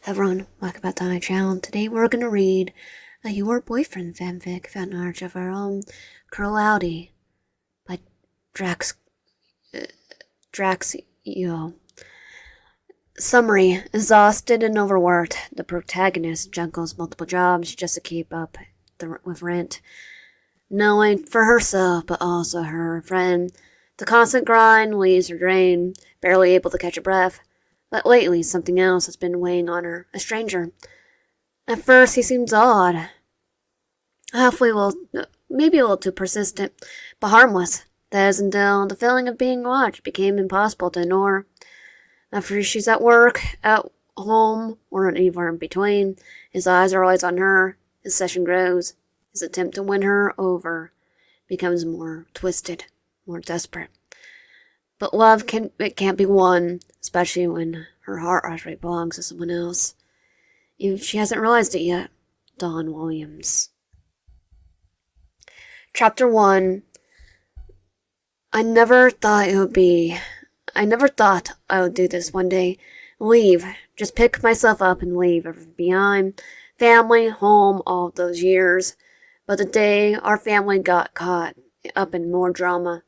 Everyone, welcome back to my channel. Today we're gonna read a Your Boyfriend fanfic fan art of our own Crue by Draxilo. Summary: exhausted and overworked, the protagonist juggles multiple jobs just to keep up with rent, knowing for herself but also her friend. The constant grind leaves her drained, barely able to catch a breath. But lately, something else has been weighing on her. A stranger. At first, he seems odd. Maybe a little too persistent, but harmless. That is until the feeling of being watched became impossible to ignore. After she's at work, at home, or anywhere in between, his eyes are always on her. His session grows. His attempt to win her over becomes more twisted, more desperate. But love can't be won, especially when her heart actually belongs to someone else. Even if she hasn't realized it yet. Dawn Williams. Chapter 1. I never thought I would do this one day. Leave. Just pick myself up and leave everything behind. Family, home, all of those years. But the day our family got caught up in more drama,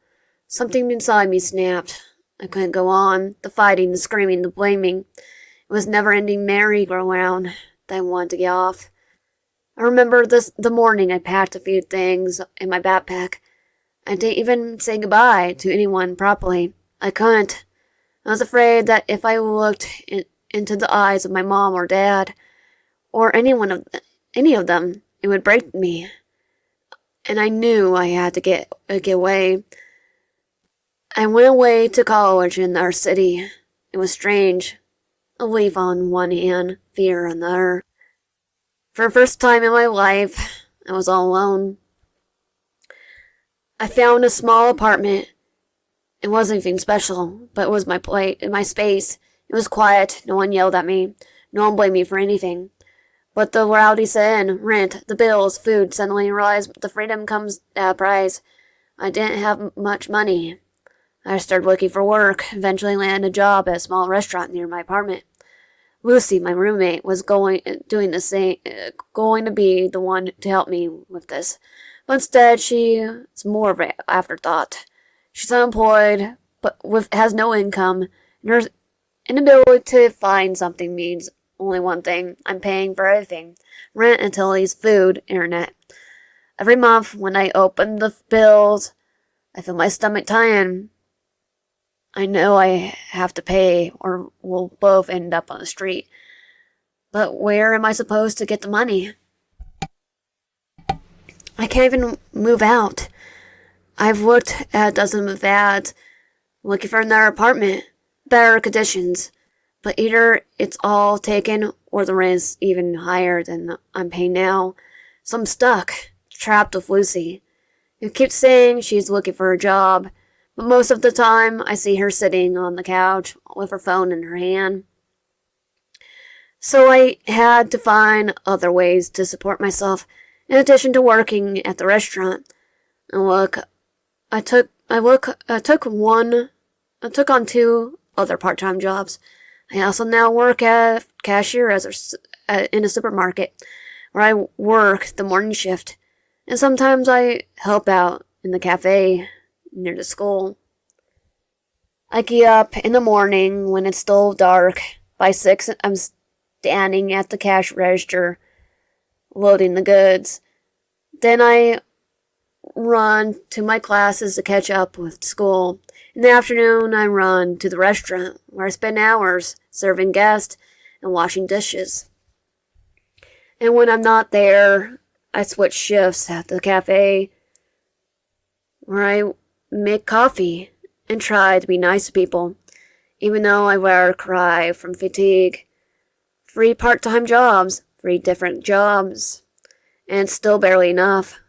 something inside me snapped. I couldn't go on. The fighting, the screaming, the blaming. It was never-ending merry-go-round that I wanted to get off. I remember the morning I packed a few things in my backpack. I didn't even say goodbye to anyone properly. I couldn't. I was afraid that if I looked into the eyes of my mom or dad, or any of them, it would break me. And I knew I had to get away. I went away to college in our city. It was strange. Relief on one hand, fear on the other. For the first time in my life, I was all alone. I found a small apartment. It wasn't anything special, but it was my space. It was quiet. No one yelled at me. No one blamed me for anything. But the reality set in. Rent, the bills, food. Suddenly realized the freedom comes at a price. I didn't have much money. I started looking for work, eventually landed a job at a small restaurant near my apartment. Lucy, my roommate, was going to be the one to help me with this. But instead, she's more of an afterthought. She's unemployed, but has no income, and her inability to find something means only one thing: I'm paying for everything. Rent, utilities, food, internet. Every month, when I open the bills, I feel my stomach tighten. I know I have to pay, or we'll both end up on the street. But where am I supposed to get the money? I can't even move out. I've looked at a dozen of ads, looking for another apartment, better conditions. But either it's all taken, or the rent is even higher than I'm paying now. So I'm stuck, trapped with Lucy, who keeps saying she's looking for a job. But most of the time, I see her sitting on the couch with her phone in her hand. So I had to find other ways to support myself, in addition to working at the restaurant. And I took on 2 other part-time jobs. I also now work at cashier in a supermarket, where I work the morning shift, and sometimes I help out in the cafe near the school. I get up in the morning when it's still dark. By 6, I'm standing at the cash register, loading the goods. Then I run to my classes to catch up with school. In the afternoon, I run to the restaurant, where I spend hours serving guests and washing dishes. And when I'm not there, I switch shifts at the cafe, where I make coffee and try to be nice to people, even though I wear a cry from fatigue. 3 part-time jobs, 3 different jobs, and it's still barely enough.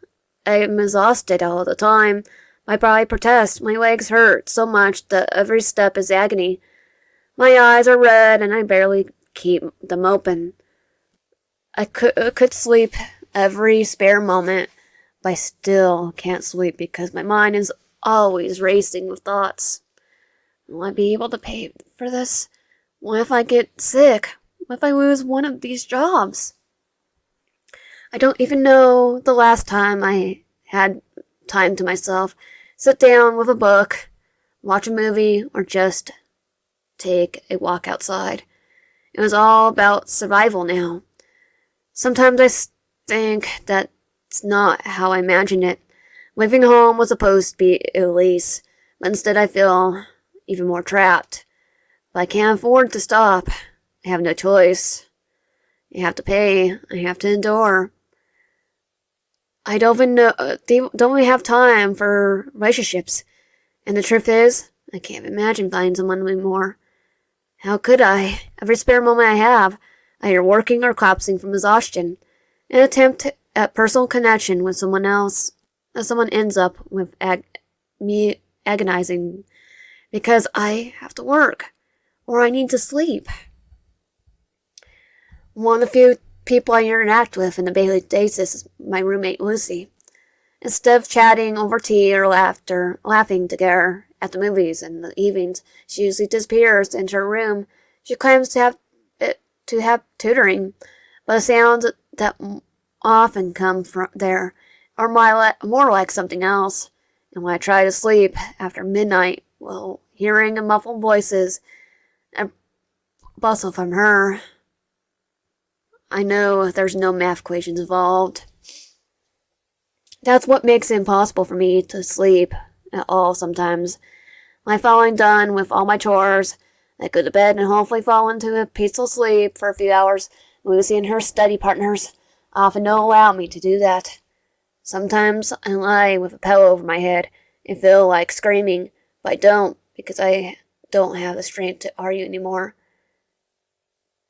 I'm exhausted all the time. My body protests. My legs hurt so much that every step is agony. My eyes are red and I barely keep them open. I could sleep every spare moment, but I still can't sleep because my mind is always racing with thoughts. Will I be able to pay for this? What if I get sick? What if I lose one of these jobs? I don't even know the last time I had time to myself, sit down with a book, watch a movie, or just take a walk outside. It was all about survival now. Sometimes I think that's not how I imagined it. Leaving home was supposed to be a release, but instead I feel even more trapped. But I can't afford to stop. I have no choice. I have to pay. I have to endure. I don't even know, don't even have time for relationships. And the truth is, I can't imagine finding someone anymore. How could I? Every spare moment I have, I either working or collapsing from exhaustion. An attempt at personal connection with someone else. Someone ends up with me agonizing because I have to work or I need to sleep. One of the few people I interact with on a daily basis is my roommate Lucy. Instead of chatting over tea or laughing together at the movies in the evenings, she usually disappears into her room. She claims to have tutoring, but the sounds that often come from there are more like something else. And when I try to sleep after midnight, well, hearing muffled voices and bustle from her, I know there's no math equations involved. That's what makes it impossible for me to sleep at all sometimes. When I'm finally done with all my chores, I go to bed and hopefully fall into a peaceful sleep for a few hours. Lucy and her study partners often don't allow me to do that. Sometimes I lie with a pillow over my head and feel like screaming, but I don't because I don't have the strength to argue anymore.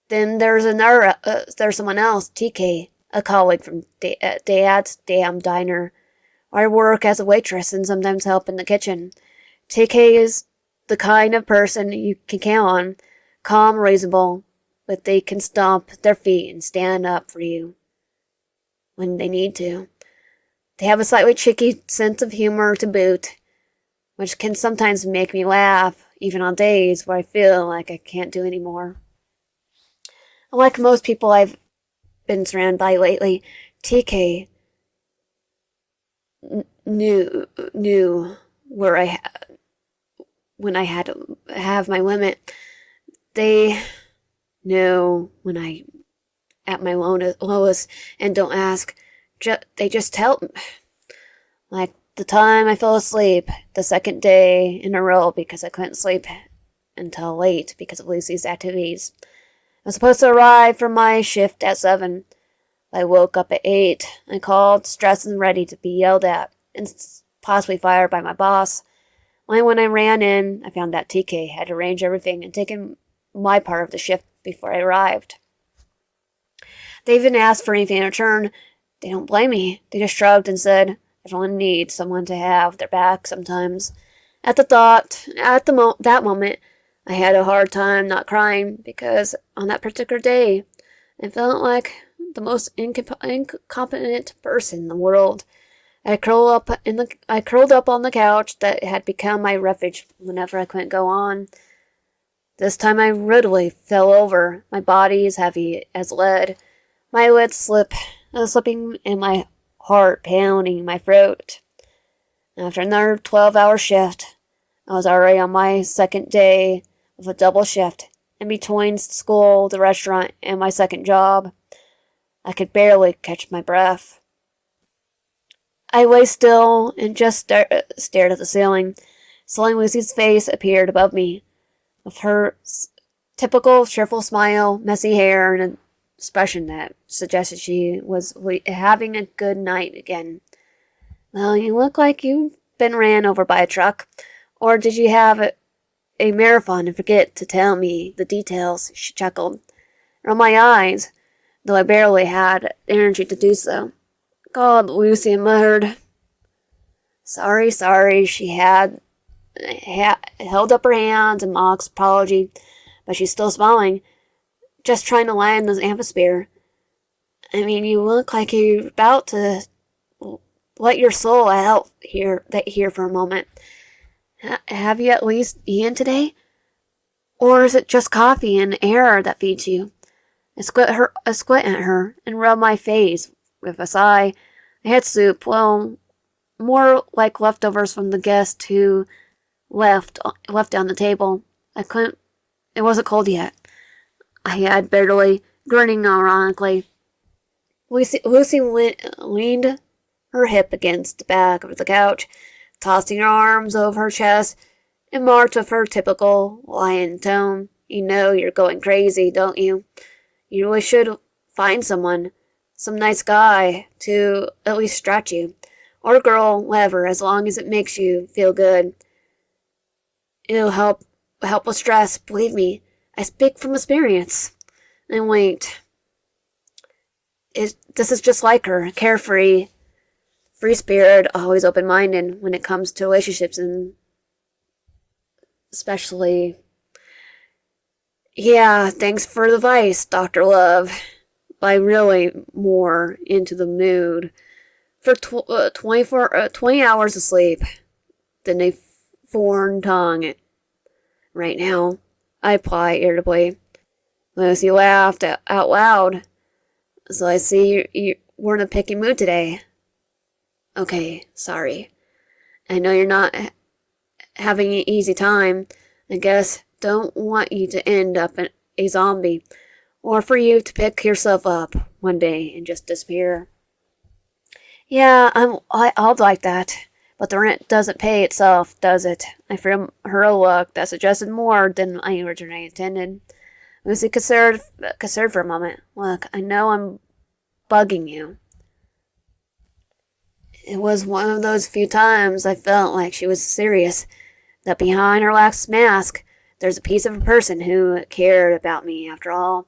Then there's someone else, TK, a colleague from Dad's Damn Diner, where I work as a waitress and sometimes help in the kitchen. TK is the kind of person you can count on, calm, reasonable, but they can stomp their feet and stand up for you when they need to. They have a slightly cheeky sense of humor to boot, which can sometimes make me laugh, even on days where I feel like I can't do any more. Like most people I've been surrounded by lately, TK knew where when I had to have my limit. They know when I at my lowest and don't ask. They just tell me. Like the time I fell asleep the second day in a row because I couldn't sleep until late because of Lucy's activities. I was supposed to arrive for my shift at 7. I woke up at 8. I called, stressed and ready to be yelled at and possibly fired by my boss. When I ran in, I found that TK had arranged everything and taken my part of the shift before I arrived. They even asked for anything in return. They don't blame me. They just shrugged and said, everyone needs someone to have their back sometimes. At that moment, I had a hard time not crying because on that particular day, I felt like the most incompetent person in the world. I curled up on the couch that had become my refuge whenever I couldn't go on. This time I literally fell over. My body is heavy as lead. My lids slipping and my heart pounding my throat. After another 12-hour shift, I was already on my second day of a double shift. In between school, the restaurant, and my second job, I could barely catch my breath. I lay still and just stared at the ceiling. Slowly Lucy's face appeared above me, with her typical cheerful smile, messy hair, and an expression that suggested she was having a good night again. Well, you look like you've been ran over by a truck. Or did you have a marathon and forget to tell me the details? She chuckled. Rolled my eyes, though I barely had energy to do so. God, Lucy muttered. Sorry, she had held up her hands in mock apology, but she's still smiling, just trying to land the atmosphere. I mean, you look like you're about to let your soul out here for a moment. Have you at least eaten today? Or is it just coffee and air that feeds you? I squint at her and rub my face with a sigh. I had soup, well, more like leftovers from the guest who left on the table. I couldn't. It wasn't cold yet. I had bitterly, grinning ironically. Lucy leaned her hip against the back of the couch, tossing her arms over her chest, and marked with her typical lion tone. You know you're going crazy, don't you? You really should find someone, some nice guy, to at least stretch you. Or girl, whatever, as long as it makes you feel good. It'll help with stress, believe me. I speak from experience. And wait. This is just like her, carefree, free spirit, always open-minded when it comes to relationships, and especially... Yeah, thanks for the advice, Dr. Love. But I'm really more into the mood for 20 hours of sleep than a foreign tongue right now, I replied irritably. Lucy laughed out loud. So I see you were in a picky mood today. Okay, sorry. I know you're not having an easy time. I guess don't want you to end up a zombie, or for you to pick yourself up one day and just disappear. Yeah, I'll like that, but the rent doesn't pay itself, does it? I from her look that suggested more than I originally intended. Lucy considered for a moment. Look, I know I'm bugging you. It was one of those few times I felt like she was serious, that behind her lax mask, there's a piece of a person who cared about me after all.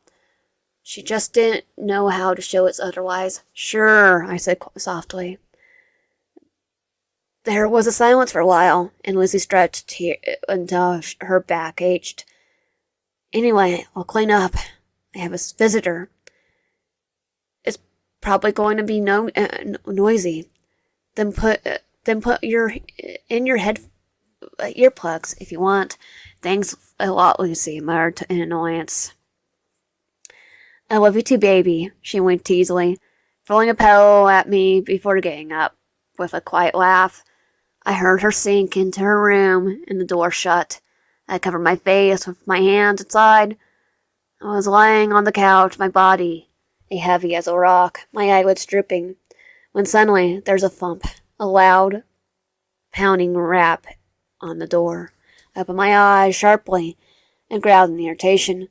She just didn't know how to show it otherwise. Sure, I said softly. There was a silence for a while, and Lucy stretched until her back ached. Anyway, I'll clean up. I have a visitor. It's probably going to be noisy. Then put your head earplugs if you want. Thanks a lot, Lucy muttered in annoyance. I love you too, baby, she winked easily, throwing a pillow at me before getting up. With a quiet laugh, I heard her sink into her room and the door shut. I covered my face with my hands inside. I was lying on the couch, my body heavy as a rock, my eyelids drooping, when suddenly there's a thump, a loud, pounding rap on the door. I opened my eyes sharply and growled in irritation.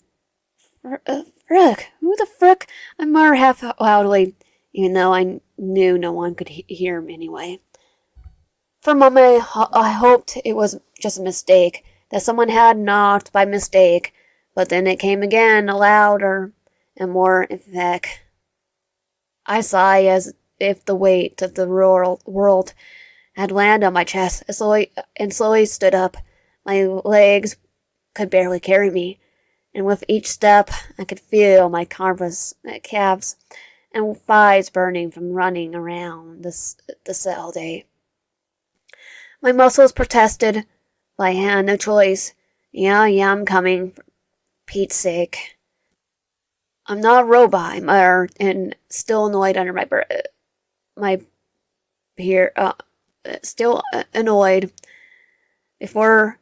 Frick, who the frick? I murmured half loudly, even though I knew no one could hear me anyway. For a moment, I hoped it was just a mistake, that someone had knocked by mistake, but then it came again, louder and more emphatic. I sighed as if the weight of the world had landed on my chest, and slowly stood up. My legs could barely carry me, and with each step I could feel my calves and thighs burning from running around the cell all day. My muscles protested, but I had no choice. Yeah, I'm coming, for Pete's sake. I'm not a robot, I muttered, and still annoyed under my breath. Still annoyed, before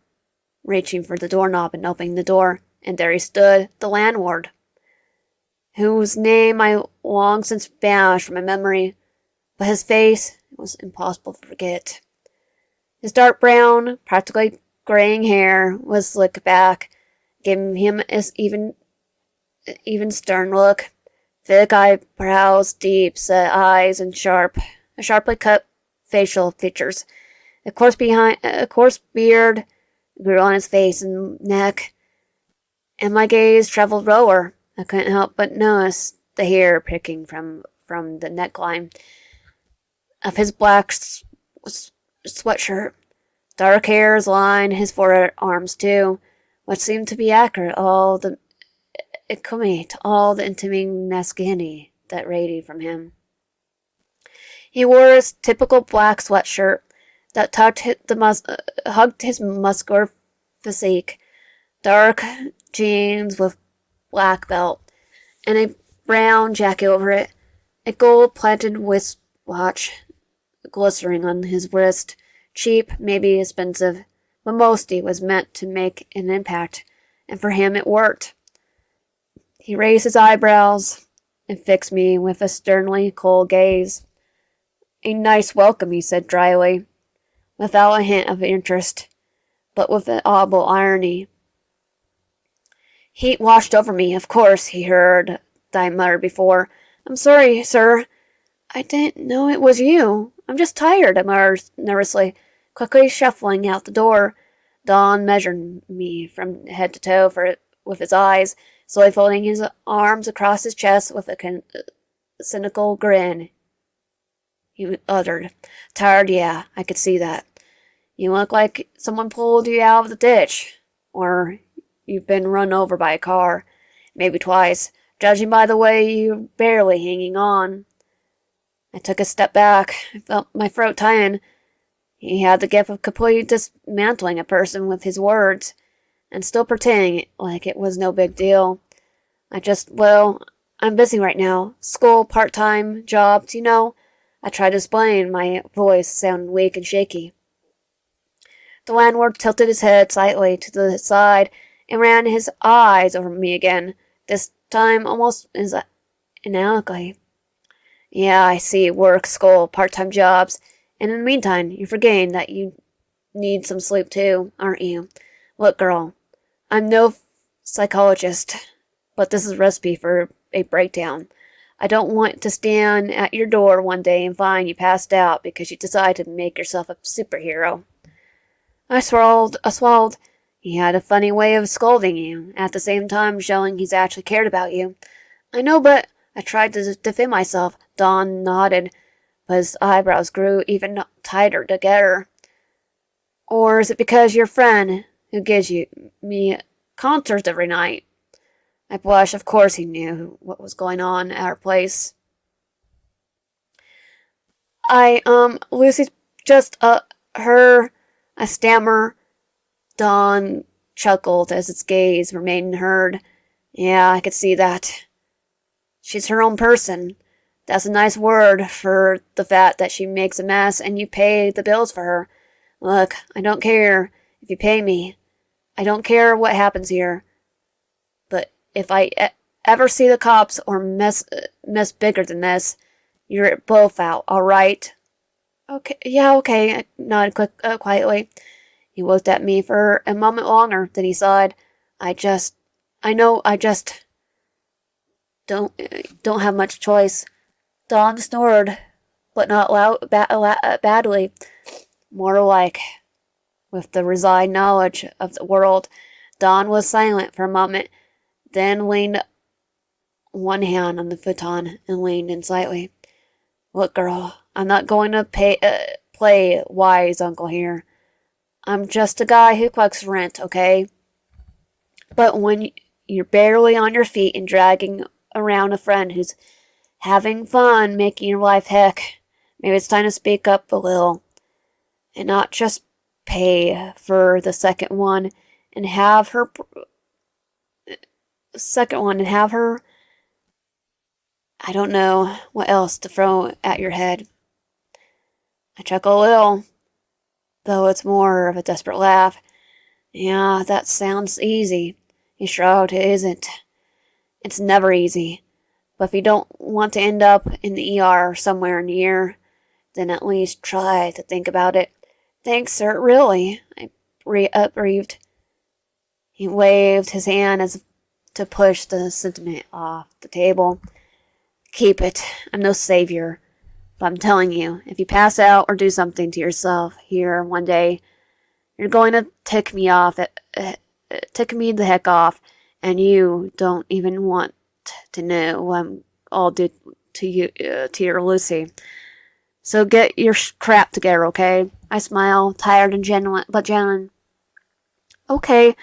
reaching for the doorknob and opening the door, and there he stood, the landlord, whose name I long since banished from my memory, but his face was impossible to forget. His dark brown, practically graying hair was slicked back, giving him his even stern look, thick eyebrows, deep-set eyes, and sharply cut facial features. A coarse beard grew on his face and neck, and my gaze traveled lower. I couldn't help but notice the hair pricking from the neckline of his black sweatshirt. Dark hairs lined his forearms too, which seemed to be accurate all the intimate masculinity that radiated from him. He wore his typical black sweatshirt that hugged his muscular physique, dark jeans with black belt, and a brown jacket over it, a gold-plated wristwatch glistening on his wrist. Cheap, maybe expensive, but mostly was meant to make an impact, and for him it worked. He raised his eyebrows and fixed me with a sternly cold gaze. A nice welcome, he said dryly, without a hint of interest, but with an audible irony. Heat washed over me, of course, he heard I muttered before. I'm sorry, sir. I didn't know it was you. I'm just tired, I muttered nervously, quickly shuffling out the door. Don measured me from head to toe with his eyes, slowly folding his arms across his chest with a cynical grin. He uttered, Tired, yeah, I could see that. You look like someone pulled you out of the ditch, or you've been run over by a car, maybe twice, judging by the way you're barely hanging on. I took a step back. I felt my throat tighten. He had the gift of completely dismantling a person with his words, and still pretending like it was no big deal. I'm busy right now. School, part-time, jobs, you know. I tried to explain, my voice sounded weak and shaky. The landlord tilted his head slightly to the side and ran his eyes over me again, this time almost analytically. Yeah, I see. Work, school, part-time jobs. And in the meantime, you're forgetting that you need some sleep too, aren't you? Look, girl, I'm no psychologist, but this is a recipe for a breakdown. I don't want to stand at your door one day and find you passed out because you decided to make yourself a superhero. I swallowed. He had a funny way of scolding you, at the same time showing he's actually cared about you. I know, but I tried to defend myself. Don nodded, but his eyebrows grew even tighter together. Or is it because your friend, who gives me concerts every night? I blushed. Of course he knew what was going on at our place. Lucy's just, her, I stammer. Don chuckled as its gaze remained heard. Yeah, I could see that. She's her own person. That's a nice word for the fact that she makes a mess and you pay the bills for her. Look, I don't care if you pay me. I don't care what happens here. But if I ever see the cops or mess bigger than this, you're both out, all right? Okay, yeah, okay, I nodded quietly. He looked at me for a moment longer, then he sighed. I just don't have much choice. Don snored, but not badly. More like, with the resigned knowledge of the world. Don was silent for a moment, then leaned one hand on the futon and leaned in slightly. Look, girl, I'm not going to play wise uncle here. I'm just a guy who collects rent, okay? But when you're barely on your feet and dragging around a friend who's having fun making your life heck, maybe it's time to speak up a little and not just pay for the second one and have her I don't know what else to throw at your head. I chuckle a little, though it's more of a desperate laugh. Yeah, that sounds easy. He shrugged. It isn't. It's never easy. But if you don't want to end up in the ER somewhere near, then at least try to think about it. Thanks, sir, really. I breathed. He waved his hand as to push the sentiment off the table. Keep it. I'm no savior. But I'm telling you, if you pass out or do something to yourself here one day, you're going to tick me the heck off, and you don't even want to know what I'll do to you, to your Lucy. So get your crap together, okay? I smiled, tired and genuine. Okay,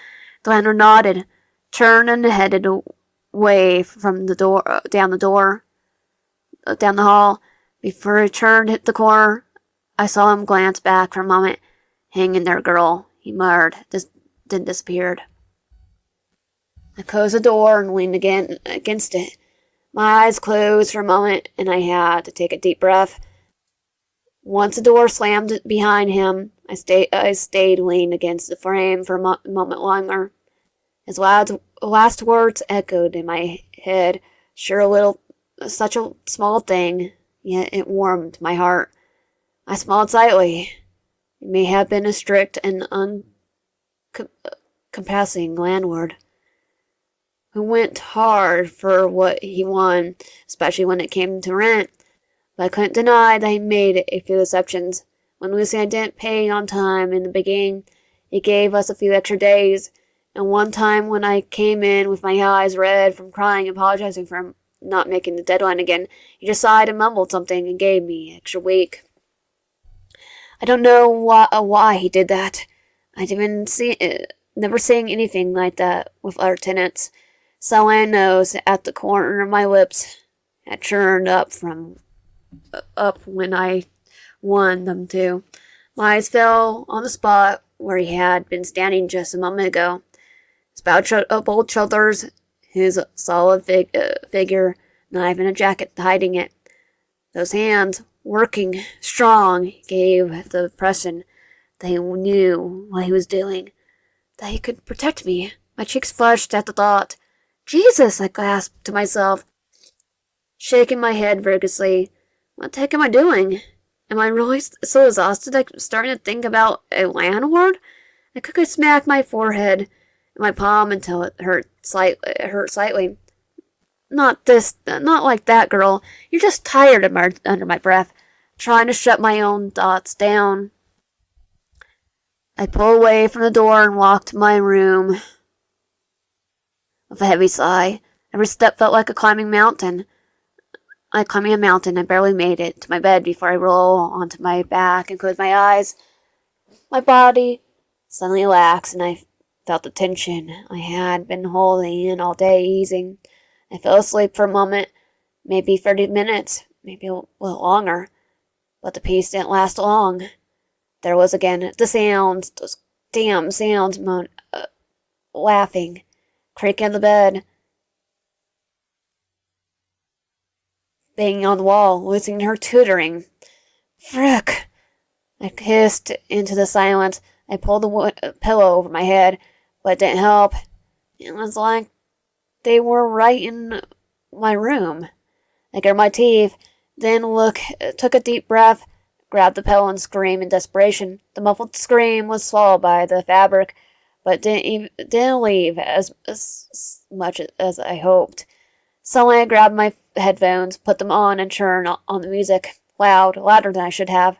the landlord nodded, turned and headed away from the door, down the hall. Before he turned hit the corner, I saw him glance back for a moment. Hang in there, girl, he muttered, then disappeared. I closed the door and leaned against it. My eyes closed for a moment, and I had to take a deep breath. Once the door slammed behind him, I stayed leaned against the frame for a moment longer. His last words echoed in my head. Such a small thing, yet it warmed my heart. I smiled slightly. He may have been a strict and uncompassing landlord who went hard for what he won, especially when it came to rent. But I couldn't deny that he made a few exceptions. When Lucy and I didn't pay on time in the beginning, he gave us a few extra days. And one time when I came in with my eyes red from crying and apologizing for not making the deadline again, he just sighed and mumbled something and gave me an extra week. I don't know why he did that. I'd never seen anything like that with other tenants. Someone knows at the corner of my lips had churned up when I wanted them to. My eyes fell on the spot where he had been standing just a moment ago. His bold shoulders, his solid figure, knife in a jacket hiding it. Those hands, working strong, gave the impression that he knew what he was doing, that he could protect me. My cheeks flushed at the thought. Jesus, I gasped to myself, shaking my head vigorously. What the heck am I doing? Am I really so exhausted I'm starting to think about a landlord? I quickly smacked my forehead and my palm until it hurt slightly. Not like that, girl. You're just tired, under my breath, trying to shut my own thoughts down. I pulled away from the door and walked to my room with a heavy sigh. Every step felt like climbing a mountain. I barely made it to my bed before I rolled onto my back and closed my eyes. My body suddenly relaxed, and I felt the tension I had been holding in all day easing. I fell asleep for a moment, maybe 30 minutes, maybe a little longer. But the peace didn't last long. There was again the sounds, those damn sounds, laughing, creaking the bed, banging on the wall, losing her tutoring. Frick! I hissed into the silence. I pulled the pillow over my head, but it didn't help. It was like they were right in my room. I gritted my teeth, then took a deep breath, grabbed the pillow and screamed in desperation. The muffled scream was swallowed by the fabric, but didn't leave as much as I hoped. Suddenly I grabbed my headphones, put them on, and turned on the music, louder than I should have.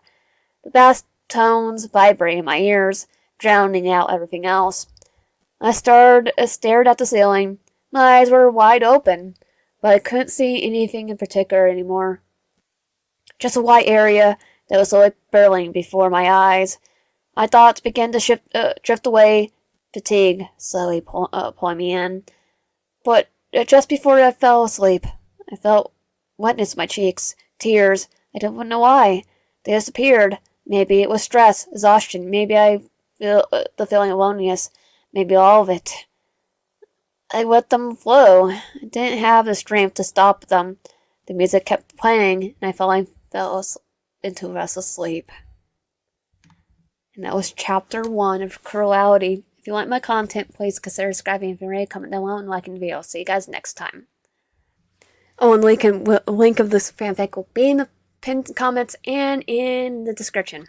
The bass tones vibrated in my ears, drowning out everything else. I stared at the ceiling. My eyes were wide open, but I couldn't see anything in particular anymore. Just a white area that was slowly burling before my eyes. My thoughts began to drift away, fatigue slowly pulling me in. But just before I fell asleep, I felt wetness in my cheeks, tears. I don't know why. They disappeared. Maybe it was stress, exhaustion. Maybe I feel the feeling of loneliness. Maybe all of it. I let them flow. I didn't have the strength to stop them. The music kept playing, and I fell into restless sleep. And that was chapter 1 of Cruelty. If you like my content, please consider subscribing. If you're ready, comment down below and liking the video. See you guys next time. Oh, and link of this fanfic will be in the pinned comments and in the description.